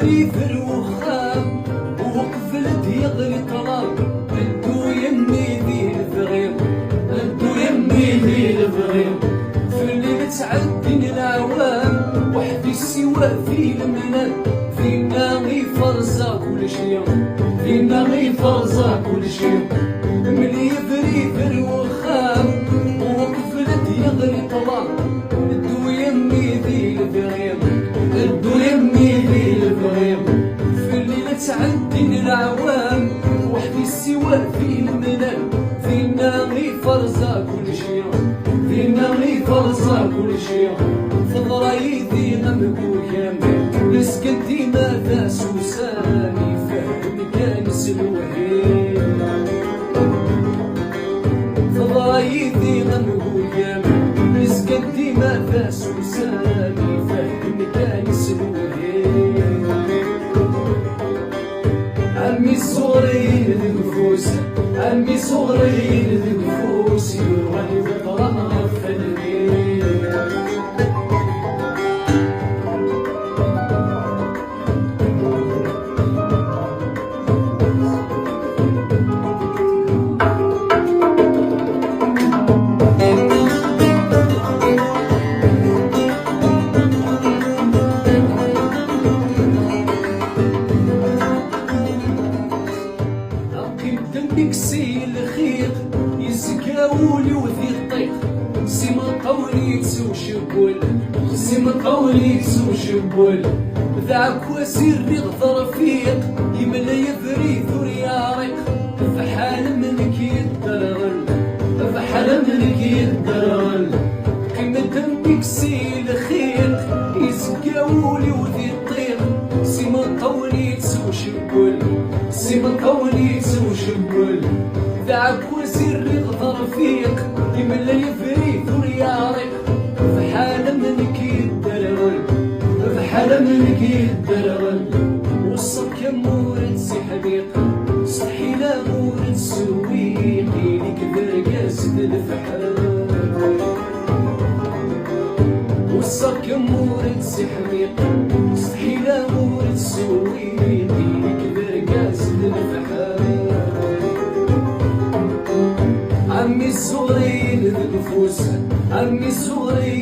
يفري في الوخام وقفلت يغلي طلب ادو يمي ذي الفغير ادو يمي ذي الفغير في الليل تعدين العوام وحدي سوا في المنام فينا غي فرزة كل شي فينا غي فرزة كل شي ملي يفري في الوخام وقفلت يغلي طلب ادو يمي ذي الفغير ادو يمي ذي الفغير في الليل تعدين العوام وحدي سوا في المنام فينا غي فرزة كل شي فينا غي فرزة كل شي فضرايدي غمكو كامل مسكن ديما فاس وساني فهم كان سلوهين فضرايدي غمكو كامل مسكن ديما فاس وساني فهم كان سلوهين عمي صغرين ذي نفوس عمي صغرين ذي نفوس يروحي بطرنا فنين ديكسي الخيط يزكاولي وذي الطيق سي من قولي تسو شبول سي من قولي تسو شبول ذاك وسير يغفر فيق يملا يفري ثريا ريق فحال منك يدرغل فحال منك يدرغل كيما ديكسي الخيط يزكاولي وذي الطيق سي من قولي تسو شبول سي من قولي تسو شبول ذاك وسير يغفر فيق يملا يفري ثريا ريق فحال منك يدرغل فحال منك يدرغل وصك يا مورد سي حبيق صحينا مورد سويقي ليك برقاس الفحال وصك يا مورد سي حبيق صحينا مورد سويقي ليك برقاس الفحال عمي الصغير ذي النفوس عمي الصغير